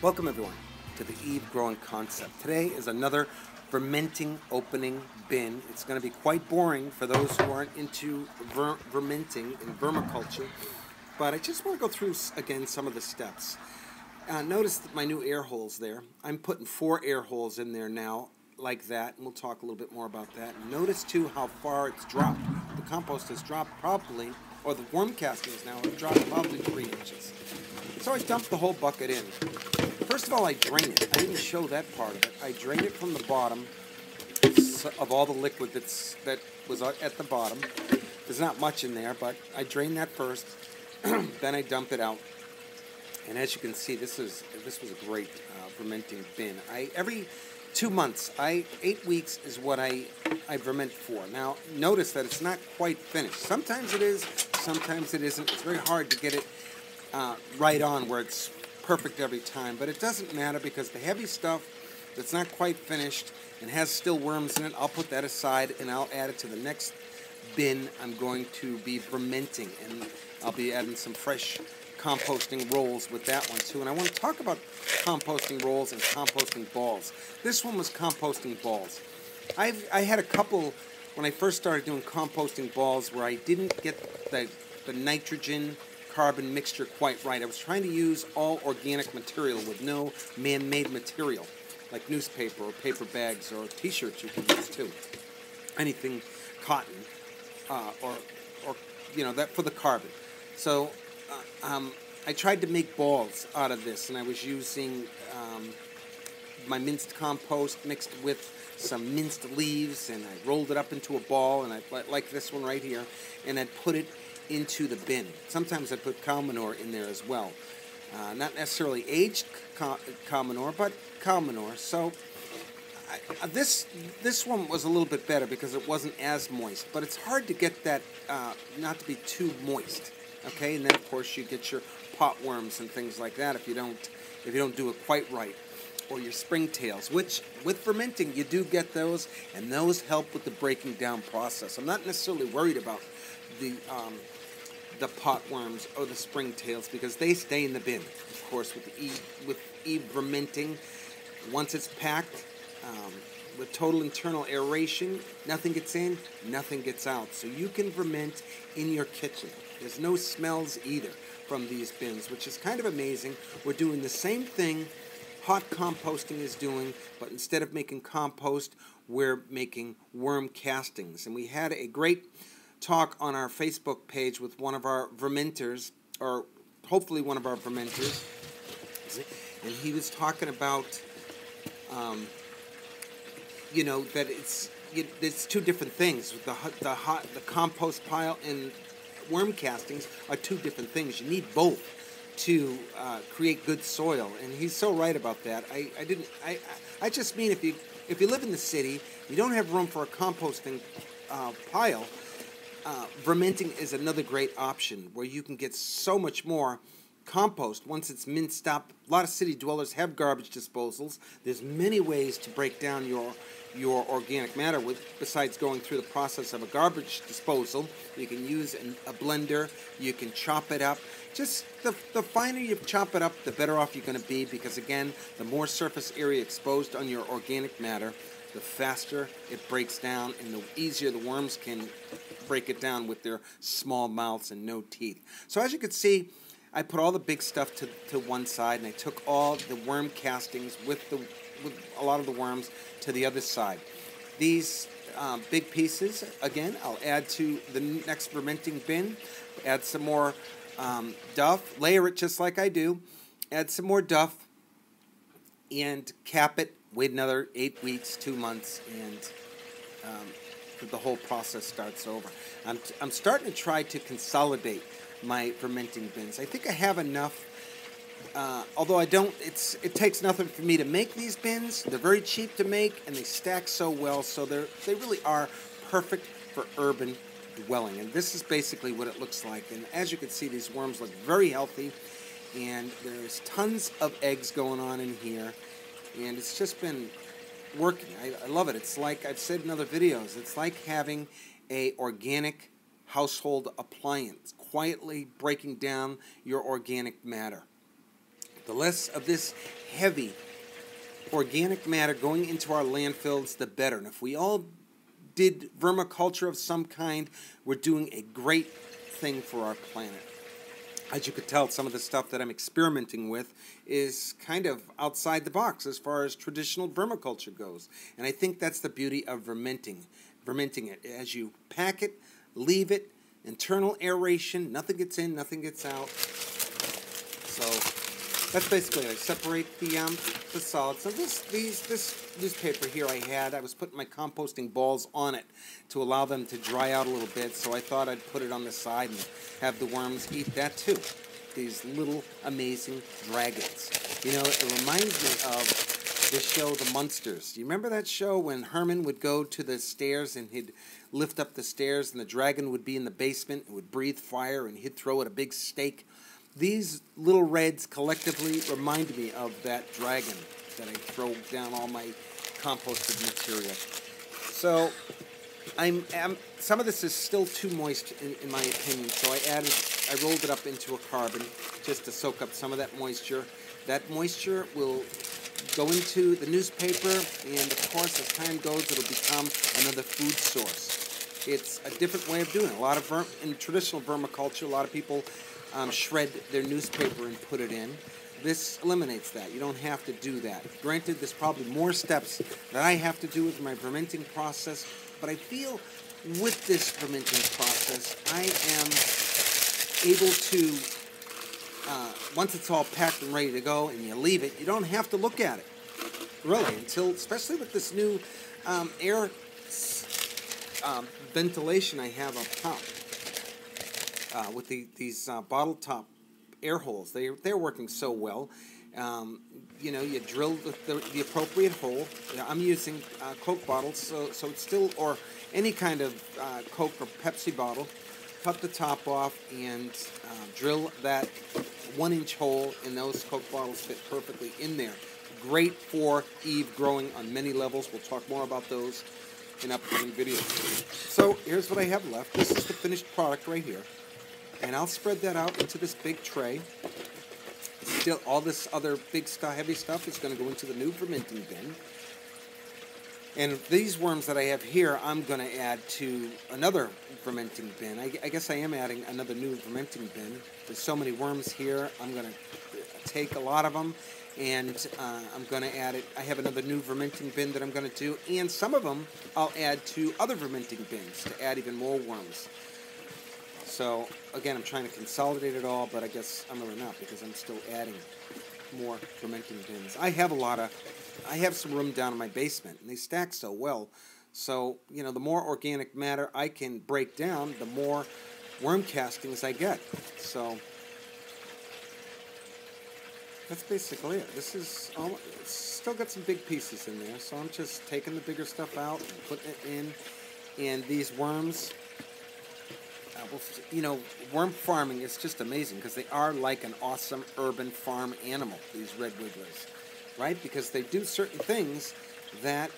Welcome everyone to the Evegrowing concept. Today is another fermenting opening bin. It's going to be quite boring for those who aren't into fermenting and vermiculture, but I just want to go through again some of the steps. Notice my new air holes there. I'm putting 4 air holes in there now like that, and we'll talk a little bit more about that. Notice too how far it's dropped. The compost has dropped probably, or the worm castings now have dropped probably 3 inches. So I dumped the whole bucket in. First of all, I drain it. I didn't show that part of it. I drain it from the bottom of all the liquid that was at the bottom. There's not much in there, but I drain that first. Then I dump it out. And as you can see, this was a great fermenting bin. Every 2 months, 8 weeks is what I ferment for. Now, notice that it's not quite finished. Sometimes it is, sometimes it isn't. It's very hard to get it right on where it's perfect every time, but it doesn't matter because the heavy stuff that's not quite finished and has still worms in it, I'll put that aside and I'll add it to the next bin I'm going to be fermenting, and I'll be adding some fresh composting rolls with that one too. And I want to talk about composting rolls and composting balls. This one was composting balls. I had a couple when I first started doing composting balls where I didn't get the nitrogen carbon mixture quite right. I was trying to use all organic material with no man-made material, like newspaper or paper bags or t-shirts you can use too. Anything cotton or that for the carbon. So I tried to make balls out of this, and I was using my minced compost mixed with some minced leaves, and I rolled it up into a ball, and I like this one right here, and I'd put it into the bin. Sometimes I put cow manure in there as well. Not necessarily aged cow manure, but cow manure. So this one was a little bit better because it wasn't as moist, but it's hard to get that not to be too moist. Okay, and then of course you get your pot worms and things like that if you don't do it quite right, or your springtails, which with fermenting you do get those, and those help with the breaking down process. I'm not necessarily worried about the pot worms or the springtails because they stay in the bin. Of course, with fermenting, once it's packed with total internal aeration, nothing gets in, nothing gets out. So you can ferment in your kitchen. There's no smells either from these bins, which is kind of amazing. We're doing the same thing hot composting is doing, but instead of making compost, we're making worm castings. And we had a great talk on our Facebook page with one of our fermenters, or hopefully one of our fermenters, and he was talking about that it's 2 different things. The compost pile and worm castings are 2 different things. You need both to create good soil, and he's so right about that. I just mean if you live in the city, you don't have room for a composting pile. Fermenting is another great option where you can get so much more compost once it's minced up. A lot of city dwellers have garbage disposals. There's many ways to break down your organic matter besides going through the process of a garbage disposal. You can use a blender. You can chop it up. Just the finer you chop it up, the better off you're going to be, because again, the more surface area exposed on your organic matter, the faster it breaks down and the easier the worms can break it down with their small mouths and no teeth. So as you can see, I put all the big stuff to one side, and I took all the worm castings with a lot of the worms to the other side. These big pieces, again, I'll add to the next fermenting bin. Add some more duff, layer it just like I do, add some more duff, and cap it. Wait another 8 weeks, 2 months, and the whole process starts over. I'm starting to try to consolidate my fermenting bins. I think I have enough, although I don't. It takes nothing for me to make these bins. They're very cheap to make, and they stack so well. So they really are perfect for urban dwelling. And this is basically what it looks like. And as you can see, these worms look very healthy, and there's tons of eggs going on in here. And it's just been working. I love it. It's like I've said in other videos, it's like having a organic household appliance, quietly breaking down your organic matter. The less of this heavy organic matter going into our landfills, the better. And if we all did vermiculture of some kind, we're doing a great thing for our planet. As you could tell, some of the stuff that I'm experimenting with is kind of outside the box as far as traditional vermiculture goes. And I think that's the beauty of fermenting it. As you pack it, leave it, internal aeration, nothing gets in, nothing gets out. So that's basically it. I separate the solids. So this newspaper here I was putting my composting balls on it to allow them to dry out a little bit, so I thought I'd put it on the side and have the worms eat that too. These little amazing dragons. You know, it reminds me of the show The Munsters. Do you remember that show when Herman would go to the stairs and he'd lift up the stairs and the dragon would be in the basement and would breathe fire and he'd throw it a big stake? These little reds collectively remind me of that dragon that I throw down all my composted material. So some of this is still too moist in my opinion, so I rolled it up into a carbon just to soak up some of that moisture. That moisture will go into the newspaper, and of course as time goes it'll become another food source. It's a different way of doing it. In traditional vermiculture, a lot of people shred their newspaper and put it in. This eliminates that. You don't have to do that. Granted, there's probably more steps that I have to do with my fermenting process, but I feel with this fermenting process, I am able to, once it's all packed and ready to go and you leave it, you don't have to look at it, really, especially with this new air ventilation I have up top, with these bottle top air holes. They're working so well. You drill the appropriate hole. I'm using Coke bottles, so it's still, or any kind of Coke or Pepsi bottle. Cut the top off and drill that 1-inch hole, and those Coke bottles fit perfectly in there. Great for Evegrowing on many levels. We'll talk more about those in upcoming videos. So here's what I have left. This is the finished product right here. And I'll spread that out into this big tray. Still, all this other big stuff, heavy stuff, is going to go into the new fermenting bin. And these worms that I have here, I'm going to add to another fermenting bin. I guess I am adding another new fermenting bin. There's so many worms here. I'm going to take a lot of them, and I'm going to add it. I have another new fermenting bin that I'm going to do, and some of them I'll add to other fermenting bins to add even more worms. So, again, I'm trying to consolidate it all, but I guess I'm really not, because I'm still adding more fermenting bins. I have some room down in my basement, and they stack so well. So, the more organic matter I can break down, the more worm castings I get. So, that's basically it. This is all, it's still got some big pieces in there, so I'm just taking the bigger stuff out and putting it in. And these worms, worm farming is just amazing, because they are like an awesome urban farm animal, these red wigglers, right? Because they do certain things that,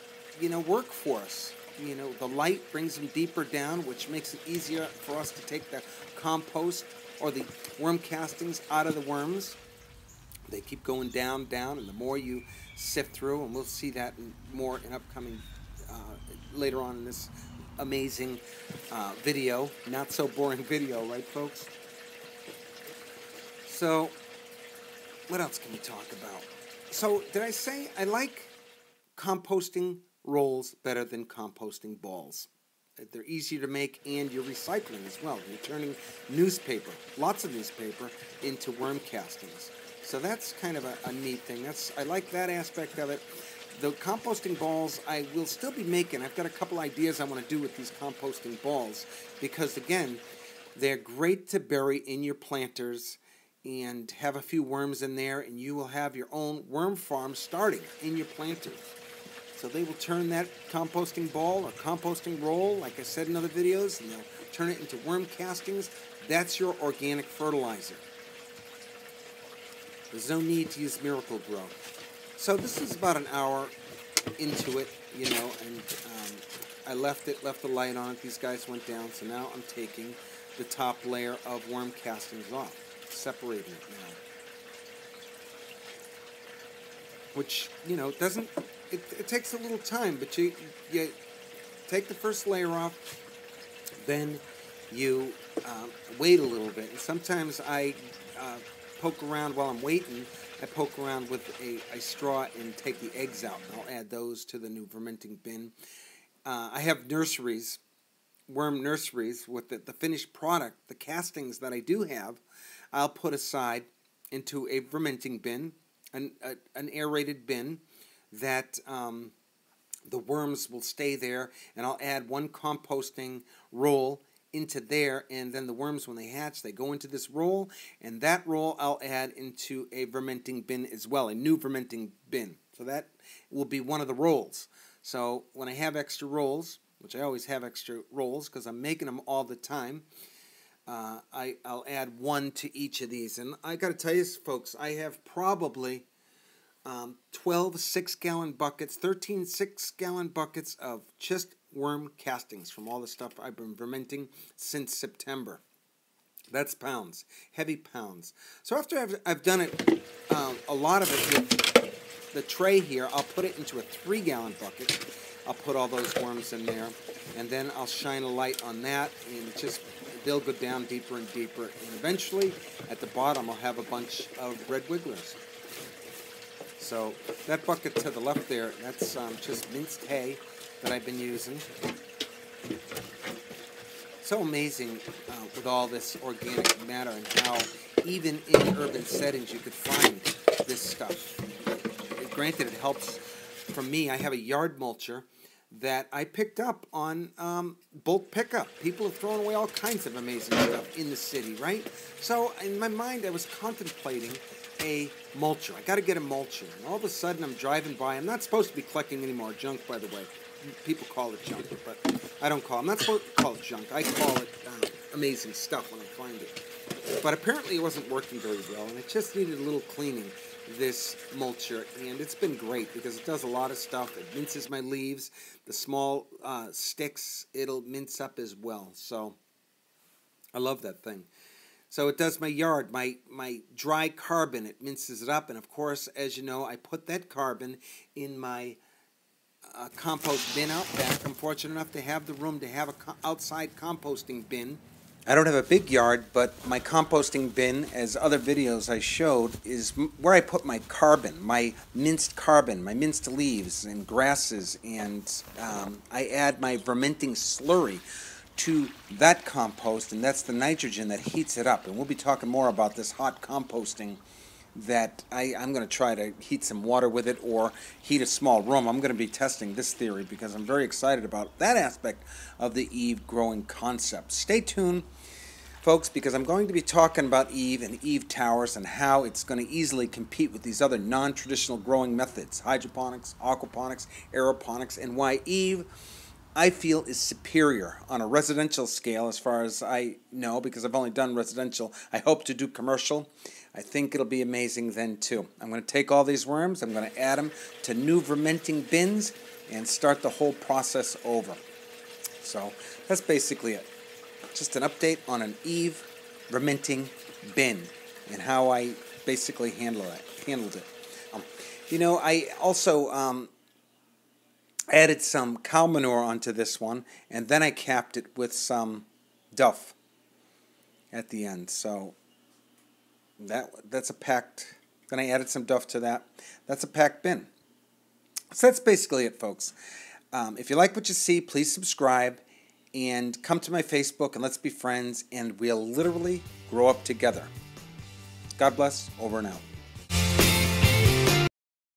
work for us. The light brings them deeper down, which makes it easier for us to take the compost or the worm castings out of the worms. They keep going down, and the more you sift through, and we'll see that more in upcoming, later on in this amazing video, not so boring video, right folks? So what else can we talk about? So did I say I like composting rolls better than composting balls? They're easier to make, and you're recycling as well. You're turning newspaper, lots of newspaper, into worm castings. So that's kind of a neat thing. I like that aspect of it. The composting balls I will still be making. I've got a couple ideas I want to do with these composting balls, because, again, they're great to bury in your planters and have a few worms in there, and you will have your own worm farm starting in your planters. So they will turn that composting ball or composting roll, like I said in other videos, and they'll turn it into worm castings. That's your organic fertilizer. There's no need to use Miracle-Gro. So this is about an hour into it, and I left the light on it. These guys went down, so now I'm taking the top layer of worm castings off, separating it now. which, you know, doesn't, it takes a little time, but you take the first layer off, then you wait a little bit. And sometimes I poke around while I'm waiting. I poke around with a straw and take the eggs out. And I'll add those to the new fermenting bin. I have nurseries, worm nurseries, with the finished product, the castings that I do have, I'll put aside into a fermenting bin, an aerated bin that the worms will stay there, and I'll add one composting roll into there, and then the worms, when they hatch, they go into this roll, and that roll I'll add into a fermenting bin as well, a new fermenting bin. So that will be one of the rolls. So when I have extra rolls, which I always have extra rolls because I'm making them all the time, I'll add one to each of these. And I got to tell you, folks, I have probably 12 6-gallon buckets, 13 6-gallon buckets of just worm castings from all the stuff I've been fermenting since September. That's pounds, heavy pounds. So after I've done it, a lot of it with the tray here, I'll put it into a 3-gallon bucket. I'll put all those worms in there, and then I'll shine a light on that, and just they'll go down deeper and deeper. And eventually, at the bottom, I'll have a bunch of red wigglers. So that bucket to the left there, that's just minced hay that I've been using. So amazing with all this organic matter and how even in urban settings you could find this stuff. Granted, it helps from me. I have a yard mulcher that I picked up on bulk pickup. People have thrown away all kinds of amazing stuff in the city, right? So in my mind, I was contemplating a mulcher. I got to get a mulcher. And all of a sudden, I'm driving by. I'm not supposed to be collecting any more junk, by the way. People call it junk, but I don't call it. I'm not supposed to call it junk. I call it amazing stuff when I find it. But apparently, it wasn't working very well, and it just needed a little cleaning, this mulcher, and it's been great because it does a lot of stuff. It minces my leaves. The small sticks, it'll mince up as well. So I love that thing. So it does my yard, my dry carbon. It minces it up, and of course, as you know, I put that carbon in my compost bin out back. I'm fortunate enough to have the room to have a outside composting bin. I don't have a big yard, but my composting bin, as other videos I showed, is where I put my carbon, my minced leaves and grasses, and I add my fermenting slurry to that compost, and that's the nitrogen that heats it up. And we'll be talking more about this hot composting that I'm going to try to heat some water with it or heat a small room. I'm going to be testing this theory because I'm very excited about that aspect of the Evegrowing concept. Stay tuned, folks, because I'm going to be talking about Eve and Eve towers and how it's going to easily compete with these other non-traditional growing methods, hydroponics, aquaponics, aeroponics, and why Eve, I feel, is superior on a residential scale as far as I know, because I've only done residential. I hope to do commercial. I think it'll be amazing then too. I'm going to take all these worms, I'm going to add them to new fermenting bins and start the whole process over. So that's basically it. Just an update on an Eve fermenting bin and how I basically handled it. You know, I also added some cow manure onto this one, and then I capped it with some duff at the end. So that's a packed, then I added some duff to that. That's a packed bin. So that's basically it, folks. If you like what you see, please subscribe and come to my Facebook and let's be friends, and we'll literally grow up together. God bless. Over and out.